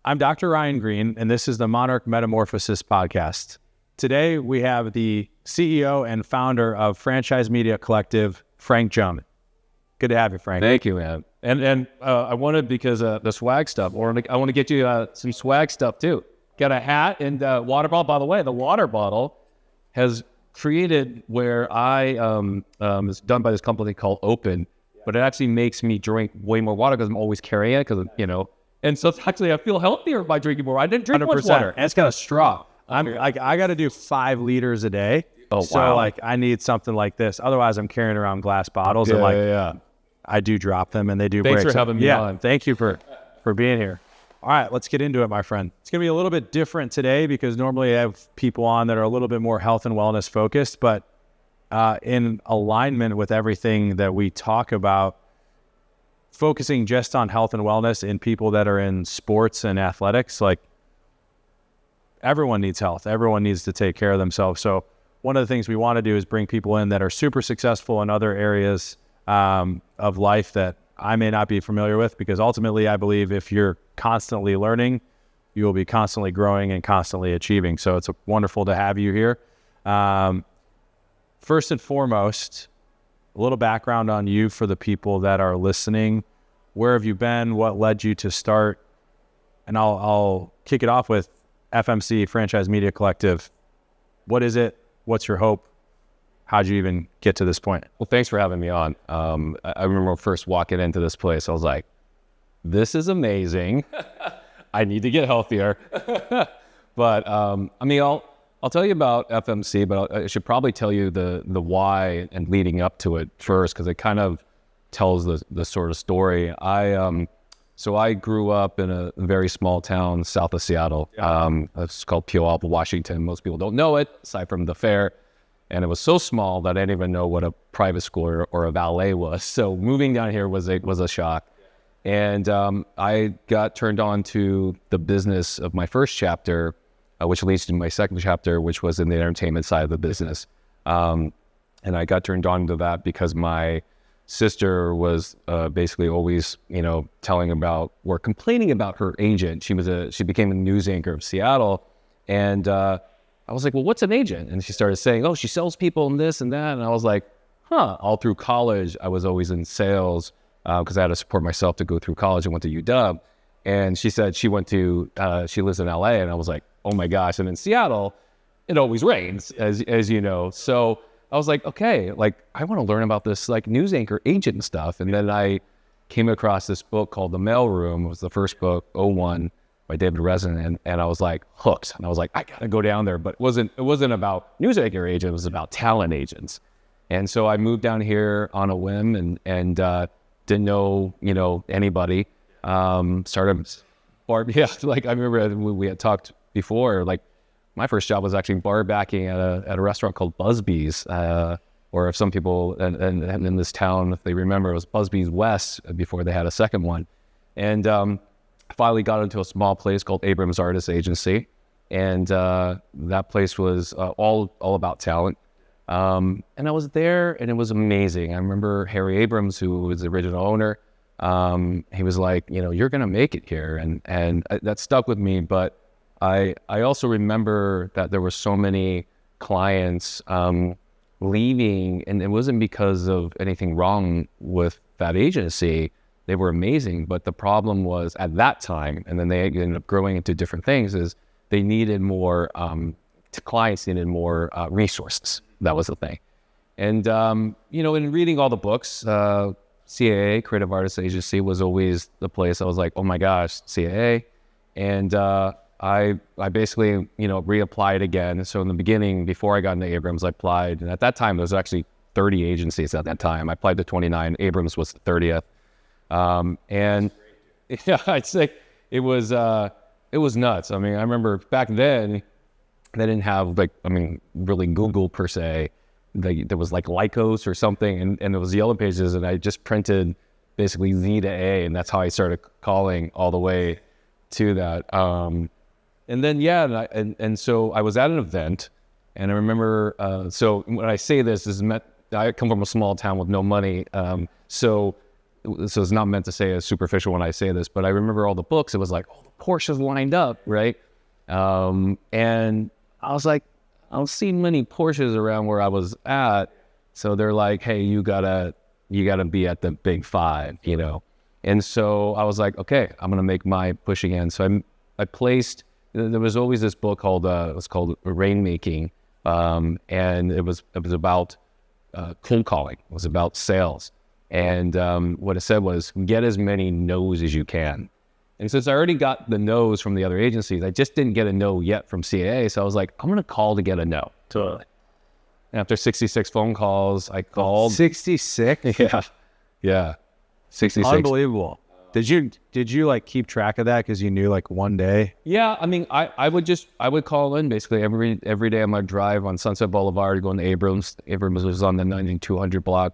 I'm Dr. Ryan Greene, and this is the Monarch Metamorphosis podcast. Today, we have the CEO and founder of Franchise Media Collective, Frank Jung. Good to have you, Frank. Thank you, man. And I wanted, because the swag stuff, or I want to get you some swag stuff too. Got a hat and water bottle. By the way, the water bottle has created where it's done by this company called Open, but it actually makes me drink way more water because I'm always carrying it, because, and so it's actually, I feel healthier by drinking more. I didn't drink much water. And it's got a straw. I got to do 5 liters a day. Oh, so wow. I need something like this. Otherwise, I'm carrying around glass bottles. Yeah. I do drop them, and they do Thanks break. for having me on. Thank you for being here. All right, let's get into it, my friend. It's going to be a little bit different today because normally I have people on that are a little bit more health and wellness focused, but in alignment with everything that we talk about, focusing just on health and wellness in people that are in sports and athletics, like everyone needs health. Everyone needs to take care of themselves. So one of the things we want to do is bring people in that are super successful in other areas of life that I may not be familiar with, because ultimately I believe if you're constantly learning, you will be constantly growing and constantly achieving. So it's wonderful to have you here. First and foremost, a little background on you for the people that are listening. Where have you been? What led you to start? And I'll kick it off with FMC, Franchise Media Collective. What is it? What's your hope? How'd you even get to this point? Well, thanks for having me on. I remember first walking into this place, I was like, this is amazing. I need to get healthier. But I'll tell you about FMC, but I should probably tell you the why and leading up to it first, because it kind of tells the sort of story. So I grew up in a very small town south of Seattle. It's called Puyallup, Washington. Most people don't know it, aside from the fair. And it was so small that I didn't even know what a private school or a valet was. So moving down here was a shock. And I got turned on to the business of my first chapter, which leads to my second chapter, which was in the entertainment side of the business. And I got turned on to that because my sister was basically always, telling about or complaining about her agent. She became a news anchor of Seattle. And I was like, well, what's an agent? And she started saying, oh, she sells people and this and that. And I was like, all through college, I was always in sales because I had to support myself to go through college. I went to UW. And she said she lives in LA. And I was like, oh my gosh. And in Seattle, it always rains, as you know. So I was like, okay, I want to learn about this news anchor agent stuff. And then I came across this book called The Mailroom. It was the first book, '01, by David Resin, and I was like hooked. And I was like, I gotta go down there. But it wasn't about news anchor agents, it was about talent agents. And so I moved down here on a whim and didn't know, anybody. Started bar. Yeah, I remember we had talked before, my first job was actually bar backing at a restaurant called Busby's, or if some people in this town, if they remember, it was Busby's West before they had a second one. And finally got into a small place called Abrams Artist Agency, and that place was all about talent. And I was there, and it was amazing. I remember Harry Abrams, who was the original owner. He was like, you're gonna make it here, and that stuck with me. But I also remember that there were so many clients leaving, and it wasn't because of anything wrong with that agency. They were amazing, but the problem was at that time, and then they ended up growing into different things, is they needed more, clients needed more resources. That was the thing. And, in reading all the books, CAA, Creative Artists Agency, was always the place I was like, oh my gosh, CAA. And I basically, reapplied again. So in the beginning, before I got into Abrams, I applied. And at that time, there was actually 30 agencies at that time. I applied to 29. Abrams was the 30th. And yeah, I'd say it was nuts. I mean, I remember back then they didn't have really Google per se. There was Lycos or something, and it was Yellow Pages, and I just printed basically Z to A, and that's how I started calling all the way to that. And then, and so I was at an event, and I remember, so when I say this, I come from a small town with no money. So so it's not meant to say as superficial when I say this, but I remember all the books. It was like, oh, the Porsches lined up, right? And I was like, I don't see many Porsches around where I was at. So they're like, hey, you gotta be at the big five, you know? And so I was like, okay, I'm going to make my push again. So I placed, there was always this book called, it was called Rainmaking. And it was about cold calling. It was about sales. And what it said was, get as many no's as you can. And since I already got the no's from the other agencies, I just didn't get a no yet from CAA. So I was like, I'm going to call to get a no. Totally. After 66 phone calls, I called. 66? Yeah. 66. Unbelievable. Did you like keep track of that because you knew like one day? Yeah, I mean, I would call in basically every day on my drive on Sunset Boulevard going to Abrams. Abrams was on the 9200 block.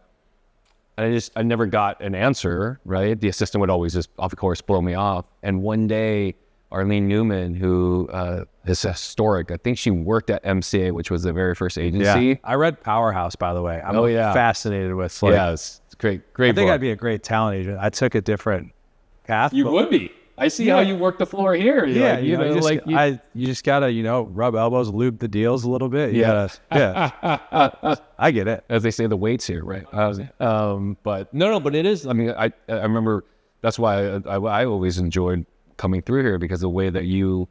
And I never got an answer, right? The assistant would always just, of course, blow me off. And one day, Arlene Newman, who is historic, I think she worked at MCA, which was the very first agency. Yeah. I read Powerhouse, by the way. I'm fascinated with like, it's great I think book. I'd be a great talent agent. I took a different path. You would be. I see how you work the floor here. Yeah, you just gotta, rub elbows, lube the deals a little bit. I get it. As they say, the weights here, right? But but it is. I mean, I remember that's why I always enjoyed coming through here, because the way that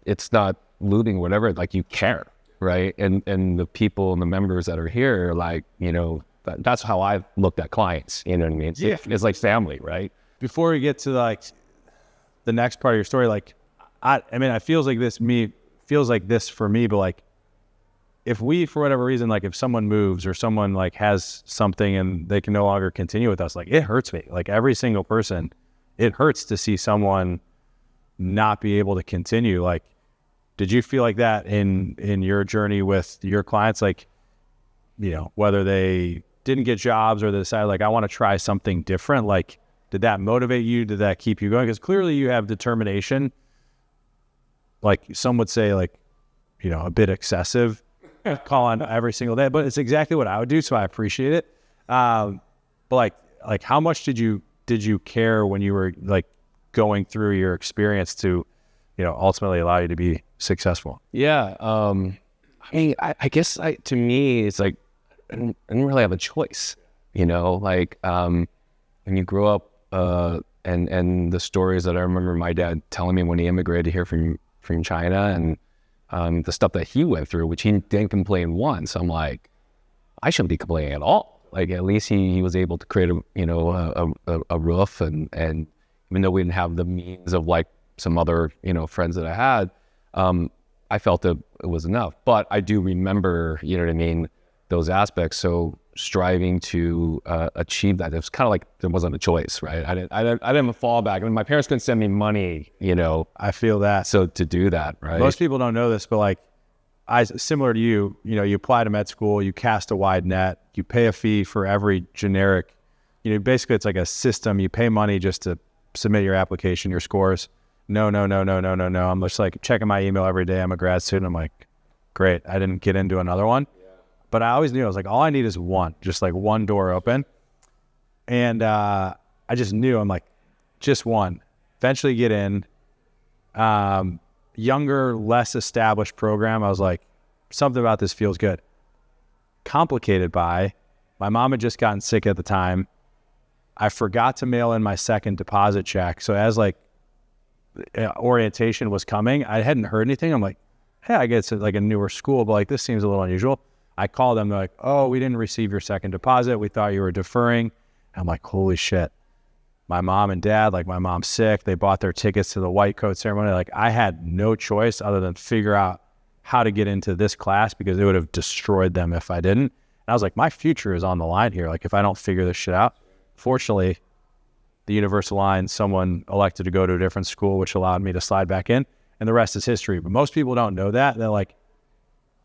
it's not looting, whatever, like you care, right? And the people and the members that are here, like, that's how I've looked at clients. You know what I mean? It's like family, right? Before we get to like the next part of your story, like, I mean, it feels like this for me, but like, if we, for whatever reason, like if someone moves or someone like has something and they can no longer continue with us, like it hurts me. Like every single person, it hurts to see someone not be able to continue. Like, did you feel like that in your journey with your clients? Like, whether they didn't get jobs or they decided like, I want to try something different. Like, did that motivate you? Did that keep you going? Because clearly you have determination. Like some would say like, a bit excessive, call on every single day, but it's exactly what I would do. So I appreciate it. But like how much did you care when you were like going through your experience to, ultimately allow you to be successful? Yeah. I mean, I guess to me, it's like, I didn't really have a choice, like, when you grow up, and the stories that I remember my dad telling me when he immigrated here from China, and the stuff that he went through, which he didn't complain once. I'm like, I shouldn't be complaining at all. Like at least he was able to create a roof, and even though we didn't have the means of like some other friends that I had, I felt that it was enough. But I do remember, those aspects. So striving to achieve that, it was kind of like there wasn't a choice, right? I didn't have a fallback. I mean, my parents couldn't send me money, I feel that. so to do that, right? Most people don't know this, but like similar to you, you apply to med school, you cast a wide net, you pay a fee for every generic, basically it's like a system. You pay money just to submit your application, your scores. No. I'm just like checking my email every day. I'm a grad student. I'm like, great. I didn't get into another one. But I always knew, I was like, all I need is one, just like one door open. And I just knew, I'm like, just one. Eventually get in. Younger, less established program. I was like, something about this feels good. Complicated by, my mom had just gotten sick at the time. I forgot to mail in my second deposit check. So as like orientation was coming, I hadn't heard anything. I'm like, hey, I guess it's like a newer school, but like this seems a little unusual. I called them, they're like, oh, we didn't receive your second deposit. We thought you were deferring. I'm like, holy shit. My mom and dad, like my mom's sick. They bought their tickets to the white coat ceremony. Like I had no choice other than figure out how to get into this class because it would have destroyed them if I didn't. And I was like, my future is on the line here. Like if I don't figure this shit out. Fortunately, the universe aligned, someone elected to go to a different school, which allowed me to slide back in. And the rest is history. But most people don't know that. They're like,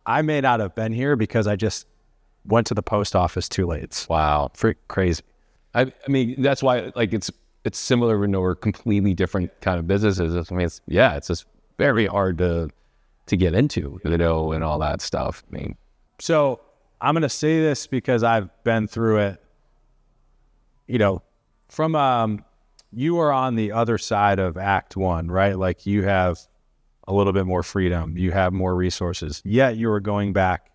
I may not have been here because I just went to the post office too late. It's Wow. crazy. I mean, that's why like it's similar, we're completely different kind of businesses. I mean, it's just very hard to get into, and all that stuff. I mean, so I'm going to say this because I've been through it, From you are on the other side of Act One, right? Like you have a little bit more freedom, you have more resources, yet you are going back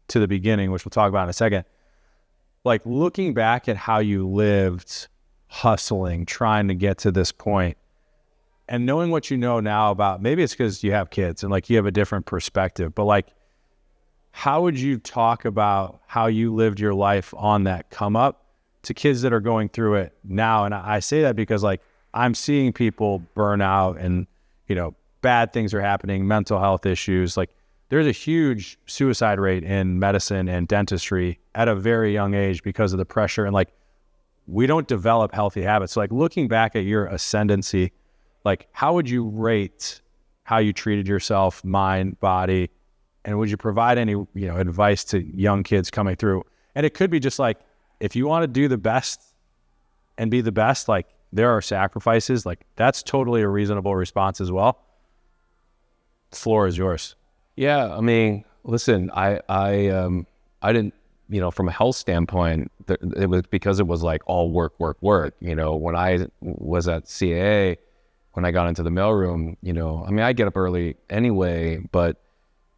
to the beginning, which we'll talk about in a second. Like looking back at how you lived, hustling, trying to get to this point, and knowing what you know now about, maybe it's because you have kids and like you have a different perspective, but like, how would you talk about how you lived your life on that come up to kids that are going through it now? And I say that because like I'm seeing people burn out and, you know, bad things are happening, mental health issues. Like there's a huge suicide rate in medicine and dentistry at a very young age because of the pressure. And like, we don't develop healthy habits. So like looking back at your ascendancy, like how would you rate how you treated yourself, mind, body, and would you provide any, you know, advice to young kids coming through? And it could be just like, if you want to do the best and be the best, like there are sacrifices, like that's totally a reasonable response as well. The floor is yours. Yeah, I mean, listen, I didn't, you know, from a health standpoint, it was because it was like all work. You know, when I was at CAA, when I got into the mailroom, you know, I mean, I get up early anyway, but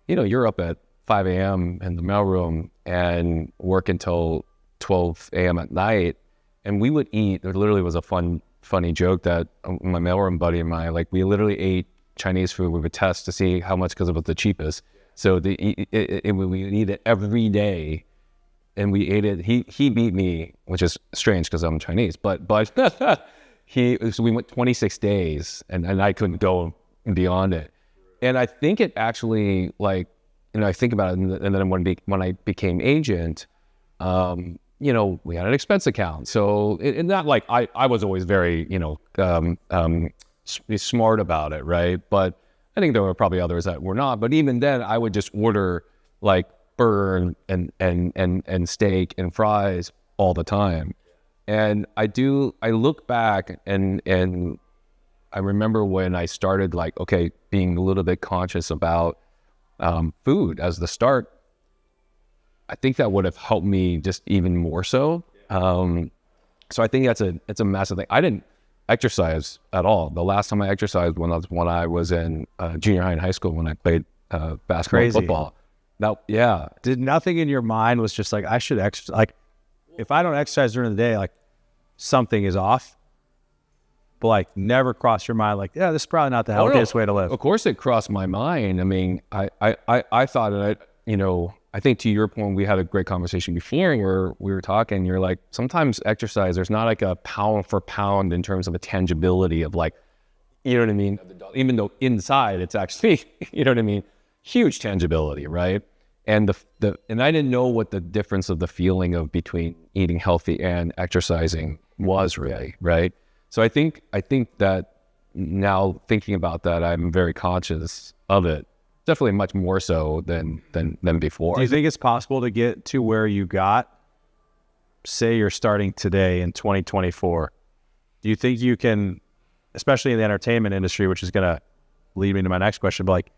you know, you're up at 5 a.m. in the mailroom and work until 12 a.m. at night. And we would eat, there literally was a funny joke that my mailroom buddy and I, like we literally ate Chinese food. We would test to see how much because it was the cheapest. So we eat it every day and we ate it. He beat me, which is strange because I'm Chinese, but so we went 26 days and I couldn't go beyond it. And I think it actually, like, you know, I think about it, and then when I became agent, you know, we had an expense account. So and not like I was always very, you know, smart about it, right? But I think there were probably others that were not. But even then, I would just order like burger and steak and fries all the time. And I look back and I remember when I started like, okay, being a little bit conscious about food as the start, I think that would have helped me just even more so. So I think it's a massive thing. I didn't exercise at all. The last time I exercised when I was in junior high and high school when I played basketball and football. Now, yeah. Did nothing in your mind was just like, I should exercise? Like, if I don't exercise during the day, like something is off. But like never crossed your mind like, yeah, this is probably not the healthiest way to live. Of course it crossed my mind. I mean, I thought that, you know, I think to your point, we had a great conversation before where we were talking, you're like, sometimes exercise, there's not like a pound for pound in terms of a tangibility of like, you know what I mean? Even though inside it's actually, you know what I mean? Huge tangibility, right? And and I didn't know what the difference of the feeling of between eating healthy and exercising was really, right? So I think that now thinking about that, I'm very conscious of it. Definitely much more so than before. Do you think it's possible to get to where you got? Say you're starting today in 2024. Do you think you can, especially in the entertainment industry, which is going to lead me to my next question, but like,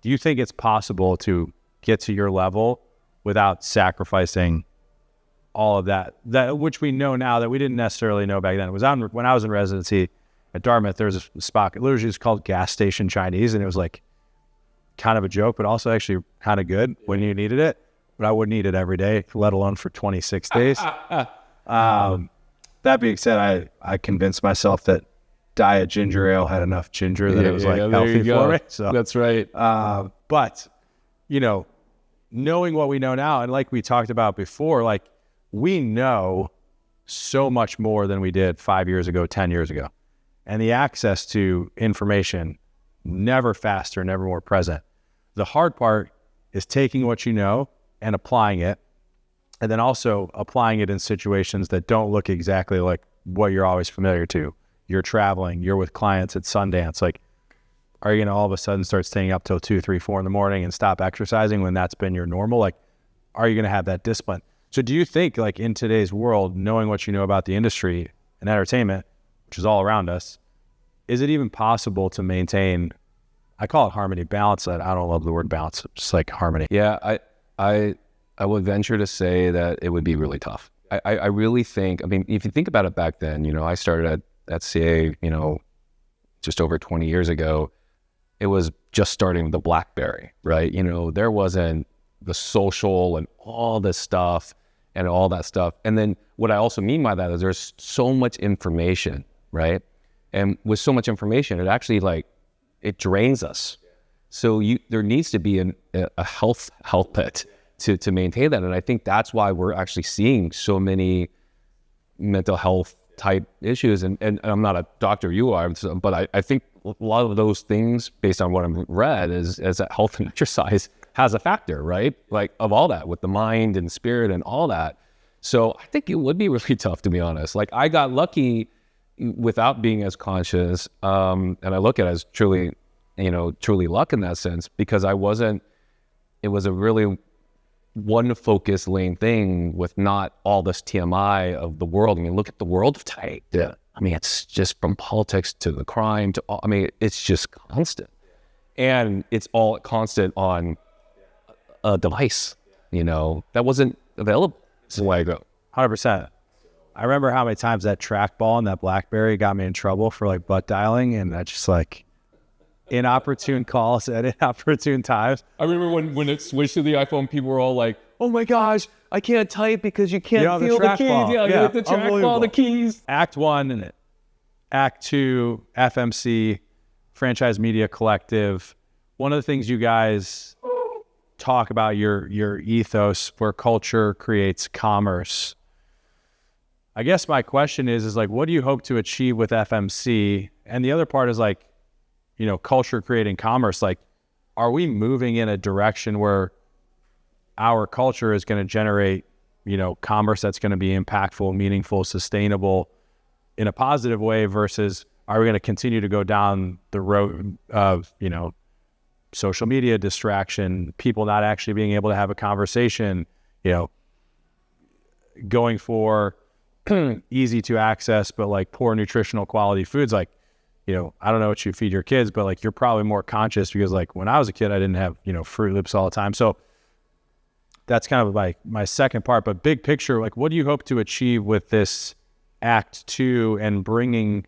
do you think it's possible to get to your level without sacrificing all of that which we know now that we didn't necessarily know back then? It was when I was in residency at Dartmouth, there was a spot, it literally was called Gas Station Chinese, and it was like kind of a joke, but also actually kind of good when you needed it. But I wouldn't eat it every day, let alone for 26 days. That being said, I convinced myself that diet ginger ale had enough ginger that it was like healthy for me. So that's right. But you know, knowing what we know now, and like we talked about before, like we know so much more than we did 5 years ago, 10 years ago. And the access to information, never faster, never more present. The hard part is taking what you know and applying it, and then also applying it in situations that don't look exactly like what you're always familiar to. You're traveling, you're with clients at Sundance. Like, are you going to all of a sudden start staying up till 2, 3, 4 in the morning and stop exercising when that's been your normal? Like, are you going to have that discipline? So do you think, like, in today's world, knowing what you know about the industry and entertainment, which is all around us, is it even possible to maintain, I call it harmony, balance? I don't love the word balance, just like harmony. Yeah, I would venture to say that it would be really tough. I really think, I mean, if you think about it back then, I started at CA, just over 20 years ago. It was just starting with the BlackBerry, right? There wasn't the social and all this stuff and all that stuff. And then what I also mean by that is there's so much information, right? And with so much information, it actually it drains us. So there needs to be a health bit to maintain that. And I think that's why we're actually seeing so many mental health type issues. And I'm not a doctor, you are, but I think a lot of those things, based on what I've read, is that health and exercise has a factor, right? Like of all that with the mind and spirit and all that. So I think it would be really tough, to be honest. Like I got lucky without being as conscious. And I look at it as truly luck in that sense, because it was a really one focused lane thing with not all this TMI of the world. I mean, look at the world of tech. Yeah. I mean, it's just from politics to the crime to all, I mean, it's just constant. And it's all constant on a device, that wasn't available. It's the way I go. 100%. I remember how many times that trackball and that BlackBerry got me in trouble for butt dialing, and that's just inopportune calls at inopportune times. I remember when it switched to the iPhone, people were all like, "Oh my gosh, I can't type because you can't feel the keys." Yeah, the trackball, the keys. Act 1 and Act 2, FMC, Franchise Media Collective. One of the things you guys talk about your ethos, where culture creates commerce. I guess my question is what do you hope to achieve with FMC? And the other part is culture creating commerce. Are we moving in a direction where our culture is going to generate, commerce that's going to be impactful, meaningful, sustainable in a positive way, versus are we going to continue to go down the road of, social media distraction, people not actually being able to have a conversation, going for easy to access, but poor nutritional quality foods. I don't know what you feed your kids, but you're probably more conscious because when I was a kid, I didn't have, Fruit Loops all the time. So that's kind of my second part, but big picture, what do you hope to achieve with this Act 2 and bringing,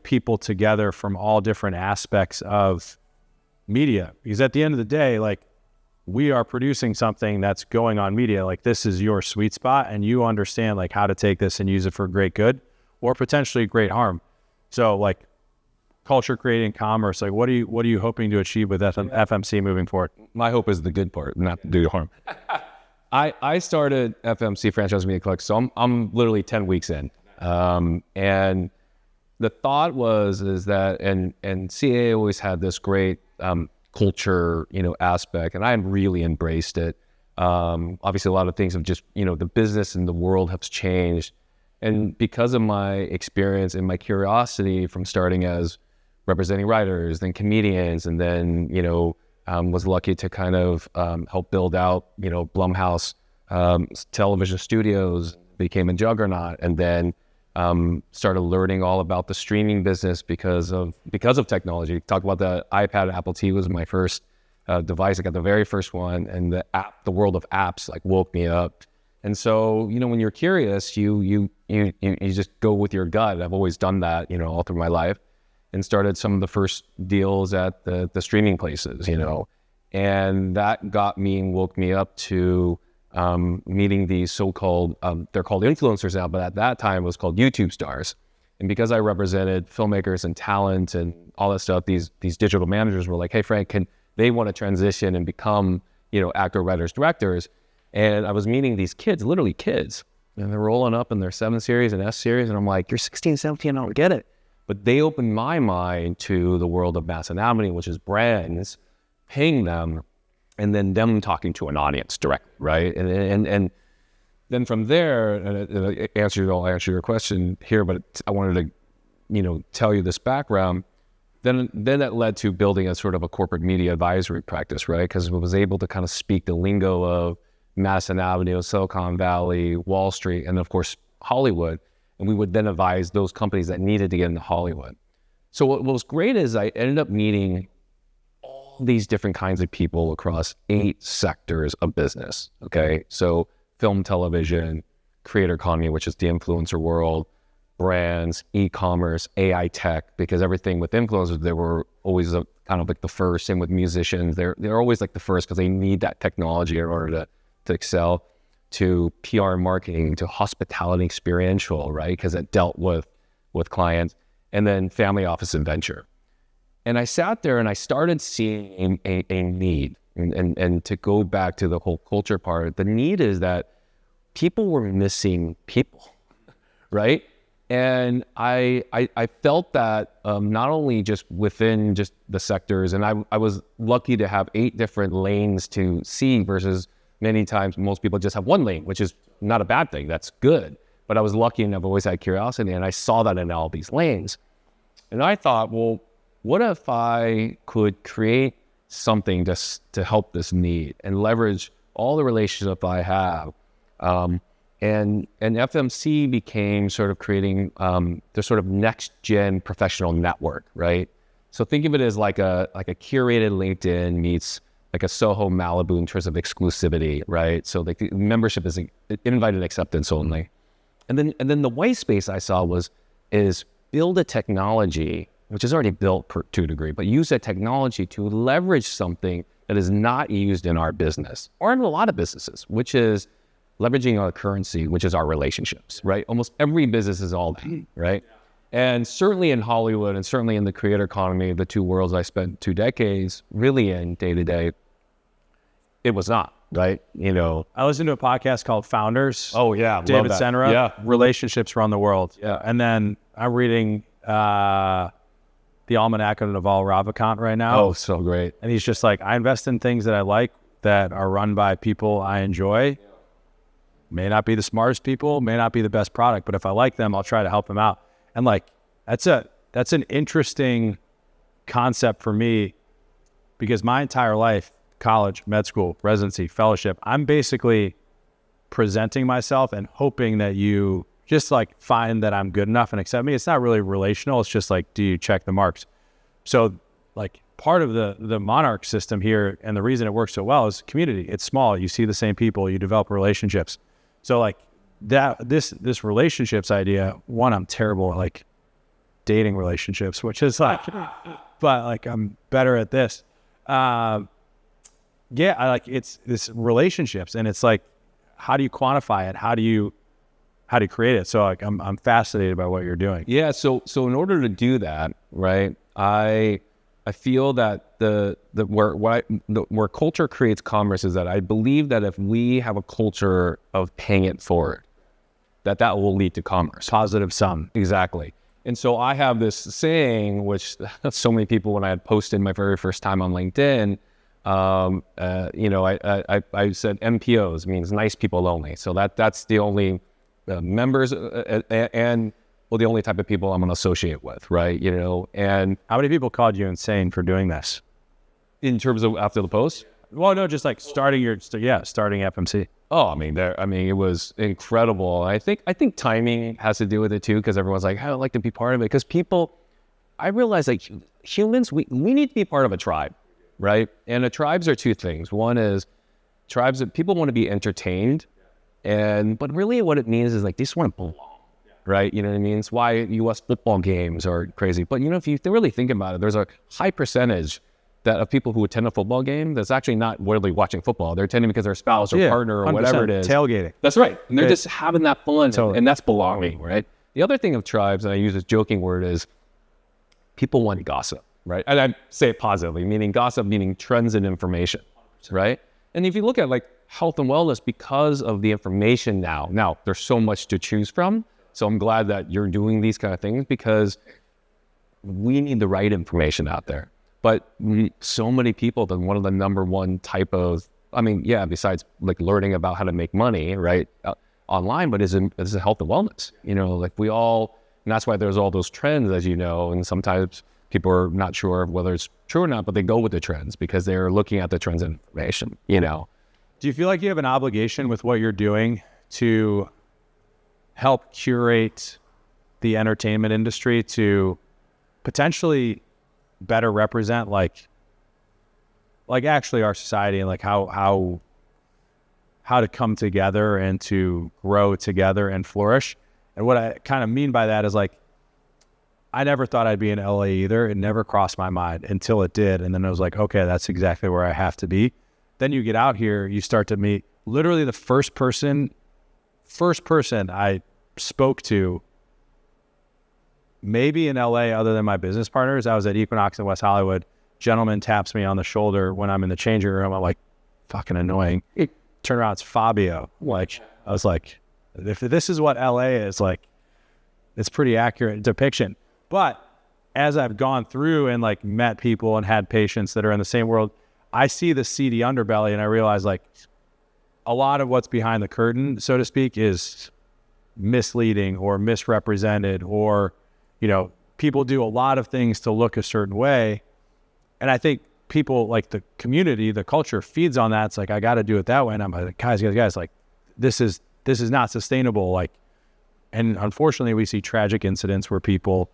people together from all different aspects of media? Because at the end of the day, we are producing something that's going on media. This is your sweet spot, and you understand how to take this and use it for great good or potentially great harm. So culture creating commerce, what are you hoping to achieve with FMC moving forward? My hope is the good part, not to do harm. I started FMC, Franchise Media Collective, so I'm literally 10 weeks in. And the thought is that, and CA always had this great culture, aspect, and I really embraced it. Obviously, a lot of things have just, the business and the world has changed. And because of my experience and my curiosity from starting as representing writers, then comedians, and then, was lucky to kind of help build out, Blumhouse television studios, became a juggernaut, and then started learning all about the streaming business because of technology. Talk about the iPad, Apple TV was my first device. I got the very first one, and the world of apps woke me up. And so, when you're curious, you just go with your gut. I've always done that, all through my life, and started some of the first deals at the streaming places, and that got me and woke me up to meeting these so-called, they're called influencers now, but at that time it was called YouTube stars. And because I represented filmmakers and talent and all that stuff, these digital managers were like, "Hey Frank, they want to transition and become, actor, writers, directors." And I was meeting these kids, literally kids, and they're rolling up in their 7 series and S series. And I'm like, "You're 16, 17, I don't get it." But they opened my mind to the world of mass anatomy, which is brands paying them, and then them talking to an audience directly, right? And then from there, and I'll answer your question here, but I wanted to, tell you this background. Then that led to building a sort of a corporate media advisory practice, right? Because I was able to kind of speak the lingo of Madison Avenue, Silicon Valley, Wall Street, and of course, Hollywood. And we would then advise those companies that needed to get into Hollywood. So what was great is I ended up meeting all these different kinds of people across 8 sectors of business, okay? So film, television, creator economy, which is the influencer world, brands, e-commerce, AI tech, because everything with influencers, they were always kind of like the first. Same with musicians. They're always like the first because they need that technology in order to excel, to PR and marketing, to hospitality experiential, right? Because it dealt with clients, and then family office and venture. And I sat there and I started seeing a need. And to go back to the whole culture part, the need is that people were missing people, right? And I felt that not only just within just the sectors, and I was lucky to have 8 different lanes to see versus many times most people just have one lane, which is not a bad thing. That's good. But I was lucky and I've always had curiosity, and I saw that in all these lanes. And I thought, well, what if I could create something to help this need and leverage all the relationships I have? And FMC became sort of creating the sort of next gen professional network, right? So think of it as like a curated LinkedIn meets like a Soho Malibu in terms of exclusivity, right? So like the membership is invited acceptance only. And then the white space I saw is build a technology, which is already built to a degree, but use that technology to leverage something that is not used in our business or in a lot of businesses, which is leveraging our currency, which is our relationships, right? Almost every business is all that, right? And certainly in Hollywood and certainly in the creator economy, the 2 worlds I spent 2 decades really in day to day, it was not, right? You know, I listened to a podcast called Founders. Oh yeah, David love that. Senra. Yeah, Relationships Run the World. Yeah, and then I'm reading the Almanac of Naval Ravikant right now. Oh, so great. And he's just like, I invest in things that I like that are run by people I enjoy. May not be the smartest people, may not be the best product, but if I like them, I'll try to help them out. And like, that's an interesting concept for me, because my entire life, college, med school, residency, fellowship, I'm basically presenting myself and hoping that you just like find that I'm good enough and accept me. It's not really relational. It's just like, do you check the marks? So like part of the Monarch system here, and the reason it works so well, is community. It's small. You see the same people, you develop relationships. So like this relationships idea, one, I'm terrible at like dating relationships, which is like, but like I'm better at this. Yeah, I like it's this relationships, and it's like, how do you quantify it? How do you create it? So like I'm fascinated by what you're doing. Yeah. So in order to do that, right, I feel that where culture creates commerce is that I believe that if we have a culture of paying it forward, that will lead to commerce. Positive sum. Exactly. And so I have this saying, which so many people, when I had posted my very first time on LinkedIn, you know, I said MPOs means nice people only. So that's the only members and well, the only type of people I'm going to associate with, right? You know, and how many people called you insane for doing this? In terms of after the post? Well, no, just like starting FMC. Oh, I mean, it was incredible. I think timing has to do with it too, because everyone's like, I'd like to be part of it. Because people, I realize like humans, we need to be part of a tribe, right? And the tribes are 2 things. One is tribes that people want to be entertained, but really what it means is like they just want to belong. Right? You know what I mean? It's why U.S. football games are crazy. But, you know, if you really think about it, there's a high percentage of people who attend a football game that's actually not really watching football. They're attending because their spouse or partner or whatever it is. Tailgating. That's right. And they're just having that fun. Totally. And that's belonging, right? The other thing of tribes, and I use this joking word, is people want gossip, right? And I say it positively, meaning gossip, meaning trends and information, right? And if you look at like health and wellness, because of the information now there's so much to choose from. So I'm glad that you're doing these kind of things, because we need the right information out there. But so many people, then one of the number one type of, I mean, yeah, besides like learning about how to make money, right, online, but is health and wellness. You know, like and that's why there's all those trends, as you know, and sometimes people are not sure whether it's true or not, but they go with the trends because they're looking at the trends and information, you know. Do you feel like you have an obligation with what you're doing to help curate the entertainment industry to potentially better represent like actually our society, and like how how to come together and to grow together and flourish. And what I kind of mean by that is like, I never thought I'd be in LA either. It never crossed my mind until it did. And then I was like, okay, that's exactly where I have to be. Then you get out here, you start to meet literally the first person I spoke to maybe in LA other than my business partners. I was at Equinox in West Hollywood. Gentleman taps me on the shoulder when I'm in the changing room. I'm like, fucking annoying. Turn around, it's Fabio. Like, I was like, if this is what LA is, like, it's pretty accurate depiction. But as I've gone through and like met people and had patients that are in the same world, I see the seedy underbelly and I realize like a lot of what's behind the curtain, so to speak, is misleading or misrepresented, or, you know, people do a lot of things to look a certain way. And I think people, like the community, the culture feeds on that. It's like, I got to do it that way. And I'm like, guys, like, this is not sustainable. Like, and unfortunately we see tragic incidents where people,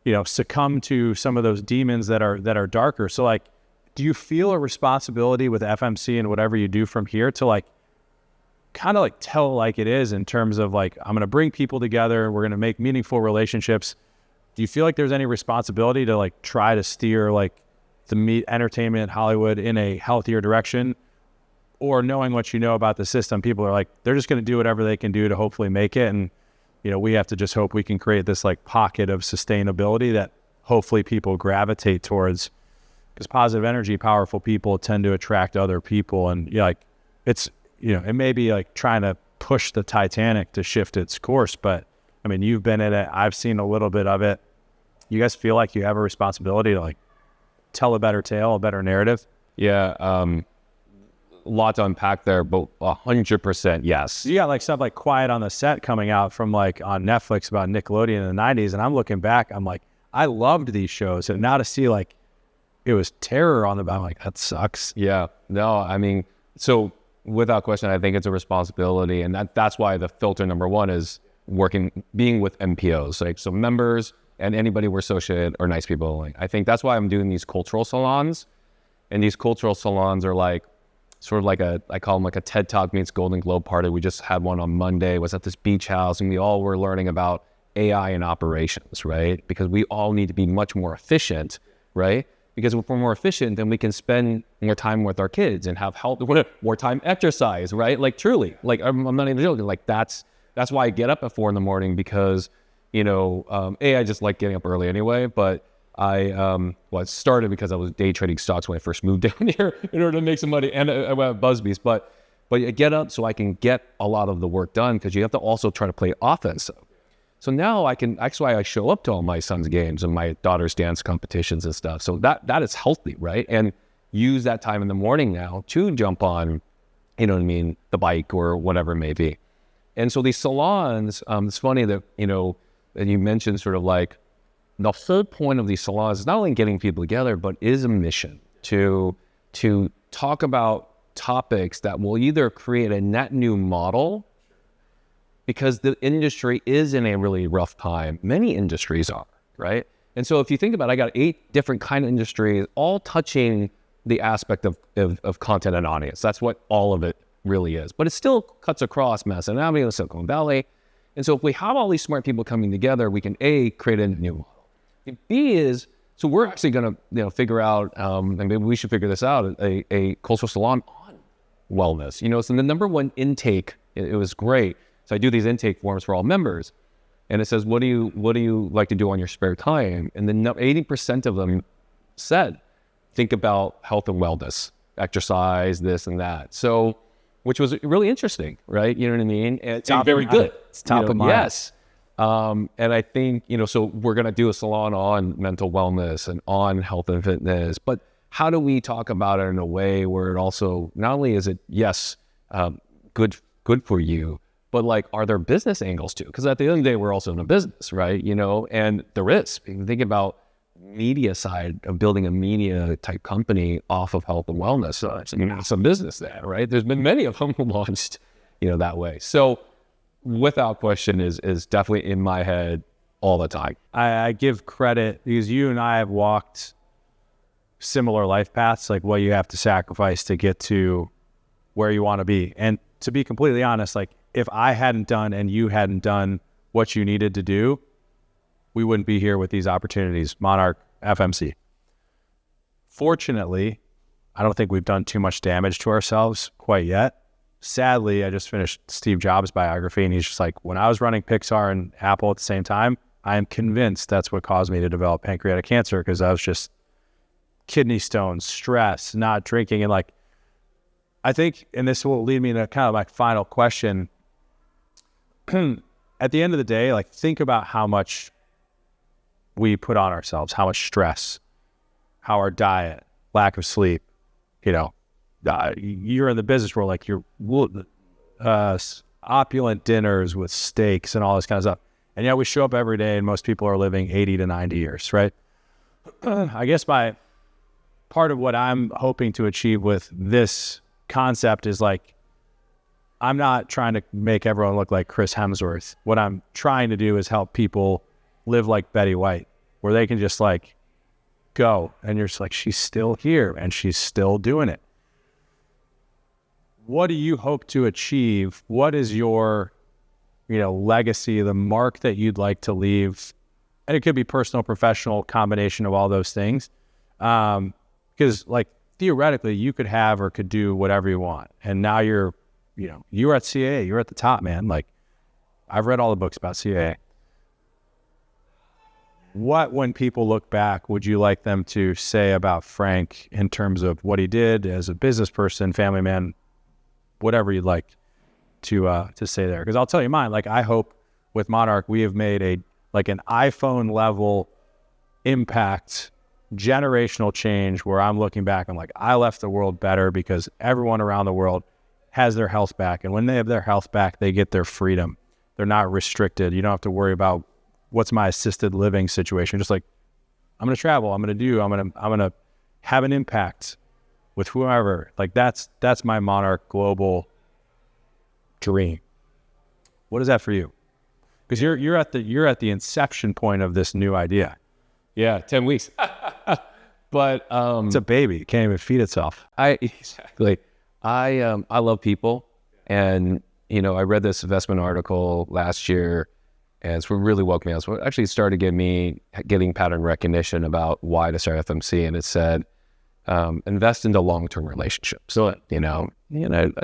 you know, succumb to some of those demons that are darker. So like, do you feel a responsibility with FMC and whatever you do from here to like, kind of like tell like it is, in terms of like, I'm going to bring people together, we're going to make meaningful relationships. Do you feel like there's any responsibility to like try to steer like the entertainment Hollywood in a healthier direction? Or knowing what you know about the system, people are like, they're just going to do whatever they can do to hopefully make it. And, you know, we have to just hope we can create this like pocket of sustainability that hopefully people gravitate towards, because positive energy, powerful people tend to attract other people. And you know, like, it's, you know, it may be like trying to push the Titanic to shift its course, but I mean, you've been in it, I've seen a little bit of it. You guys feel like you have a responsibility to like tell a better tale, a better narrative? Yeah, a lot to unpack there, but 100% yes. You got like stuff like Quiet on the Set coming out from like on Netflix about Nickelodeon in the 90s, and I'm looking back, I'm like, I loved these shows, and now to see like it was terror on the back, I'm like, that sucks. Yeah, no, I mean, so without question, I think it's a responsibility, and that's why the filter number one is being with MPOs, like so members and anybody we're associated are nice people. Like, I think that's why I'm doing these cultural salons, and these cultural salons are like sort of like I call them like a TED Talk meets Golden Globe party. We just had one on Monday. It was at this beach house, and we all were learning about AI in operations, right? Because we all need to be much more efficient, right? Because if we're more efficient, then we can spend more time with our kids and have health, more time exercise, right? Like truly, like I'm not even joking. Like that's why I get up at 4 a.m, because, you know, I just like getting up early anyway, but it started because I was day trading stocks when I first moved down here in order to make some money, and I went Busby's, but I get up so I can get a lot of the work done, because you have to also try to play offense. So now that's why I show up to all my son's games and my daughter's dance competitions and stuff. So that is healthy, right? And use that time in the morning now to jump on, you know what I mean, the bike or whatever it may be. And so these salons, it's funny that, you know, that you mentioned sort of like the whole point of these salons is not only getting people together, but is a mission to talk about topics that will either create a net new model, because the industry is in a really rough time. Many industries are, right? And so if you think about it, I got 8 different kind of industries, all touching the aspect of content and audience. That's what all of it really is. But it still cuts across Madison Avenue, Silicon Valley. And so if we have all these smart people coming together, we can A, create a new model. And B is, so we're actually going to figure out, and maybe we should figure this out, a cultural salon on wellness. You know, so the number one intake, it was great. So I do these intake forms for all members, and it says, what do you like to do on your spare time? And then 80% of them said, think about health and wellness, exercise, this and that. So, which was really interesting, right? You know what I mean? And it's very good. It's top of mind. Yes. And I think, you know, so we're going to do a salon on mental wellness and on health and fitness, but how do we talk about it in a way where it also, not only is it, yes, good for you, but like, are there business angles too? Because at the end of the day, we're also in a business, right? You know, and there is. Think about media side of building a media type company off of health and wellness. So it's a massive business there, right? There's been many of them launched, you know, that way. So without question is definitely in my head all the time. I give credit because you and I have walked similar life paths, like what you have to sacrifice to get to where you want to be. And to be completely honest, like if I hadn't done and you hadn't done what you needed to do, we wouldn't be here with these opportunities. Monarch, FMC. Fortunately, I don't think we've done too much damage to ourselves quite yet. Sadly, I just finished Steve Jobs' biography, and he's just like, when I was running Pixar and Apple at the same time, I am convinced that's what caused me to develop pancreatic cancer, because I was just kidney stones, stress, not drinking. And like, I think, and this will lead me to kind of my final question. At the end of the day, like, think about how much we put on ourselves, how much stress, how our diet, lack of sleep, you're in the business world, like you're opulent dinners with steaks and all this kind of stuff. And yet we show up every day and most people are living 80 to 90 years, right? I guess part of what I'm hoping to achieve with this concept is like, I'm not trying to make everyone look like Chris Hemsworth. What I'm trying to do is help people live like Betty White, where they can just like go and you're just like, she's still here and she's still doing it. What do you hope to achieve? What is your, legacy, the mark that you'd like to leave? And it could be personal, professional, combination of all those things. Because like theoretically you could have or could do whatever you want. And now you're at CAA, you're at the top, man. Like I've read all the books about CAA. What, when people look back, would you like them to say about Frank in terms of what he did as a business person, family man, whatever you'd like to say there? Because I'll tell you mine. Like I hope with Monarch we have made an iPhone level impact, generational change, where I'm looking back, I'm like, I left the world better because everyone around the world has their health back. And when they have their health back, they get their freedom. They're not restricted. You don't have to worry about what's my assisted living situation. Just like, I'm going to travel. I'm going to have an impact with whoever. Like that's my Monarch global dream. What is that for you? Because you're at the inception point of this new idea. Yeah, 10 weeks. But it's a baby. It can't even feed itself. I love people. And, I read this investment article last year, and it's really woke me up. So it actually started getting pattern recognition about why to start FMC. And it said, invest into long-term relationships. So, I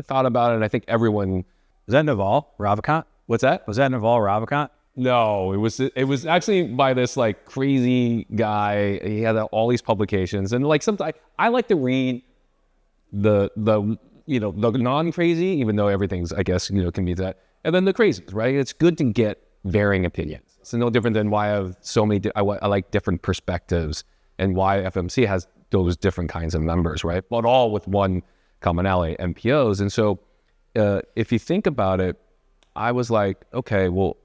thought about it, and I think everyone... Was that Naval Ravikant? What's that? Was that Naval Ravikant? No, it was actually by this like crazy guy. He had all these publications, and like sometimes I like to read the non-crazy, even though everything's, I guess, can be that, and then the crazies, right? It's good to get varying opinions. It's no different than why I have so many. I like different perspectives, and why FMC has those different kinds of members, right? But all with one commonality, MPOs. And so, if you think about it, I was like, okay, well,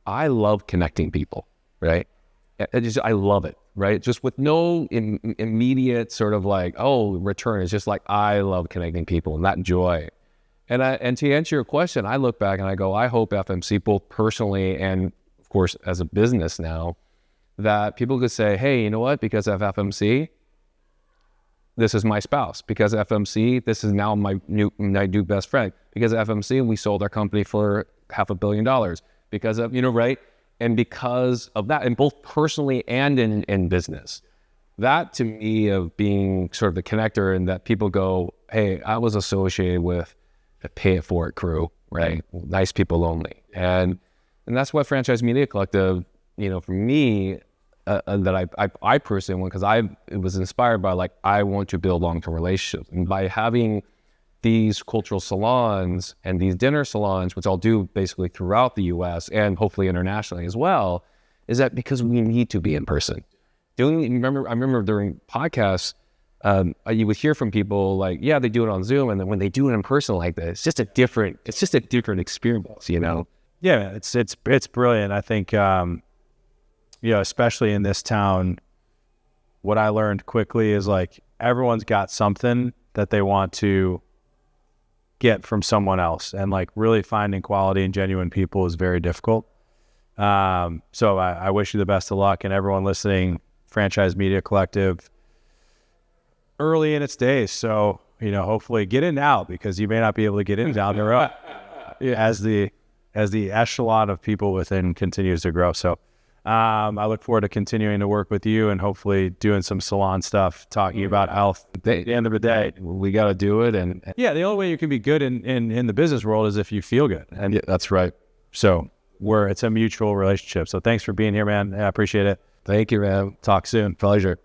I love connecting people, right? I love it, right? Just with no immediate sort of like, return. It's just like, I love connecting people and that joy. And to answer your question, I look back and I go, I hope FMC, both personally and of course as a business now, that people could say, hey, you know what? Because of FMC, this is my spouse. Because of FMC, this is now my new best friend. Because of FMC, we sold our company for $500 million. Because of, right? And because of that, and both personally and in business, that to me of being sort of the connector, and that people go, hey, I was associated with the pay it forward crew, right? Nice people only. And that's what Franchise Media Collective, for me, that I personally want, because it was inspired by like, I want to build long-term relationships. And by having these cultural salons and these dinner salons, which I'll do basically throughout the US and hopefully internationally as well, is that because we need to be in person. I remember during podcasts, you would hear from people like, yeah, they do it on Zoom. And then when they do it in person like that, it's just a different experience, Yeah, it's brilliant. I think, especially in this town, what I learned quickly is like, everyone's got something that they want to get from someone else, and like really finding quality and genuine people is very difficult. So I wish you the best of luck, and everyone listening, Franchise Media Collective, early in its days. So hopefully get in now, because you may not be able to get in down the road as the echelon of people within continues to grow. So I look forward to continuing to work with you and hopefully doing some salon stuff, talking about health. At the end of the day, We got to do it. And yeah, the only way you can be good in the business world is if you feel good. And yeah, that's right. so it's a mutual relationship. So thanks for being here, man. I appreciate it. Thank you, man. Talk soon. Pleasure.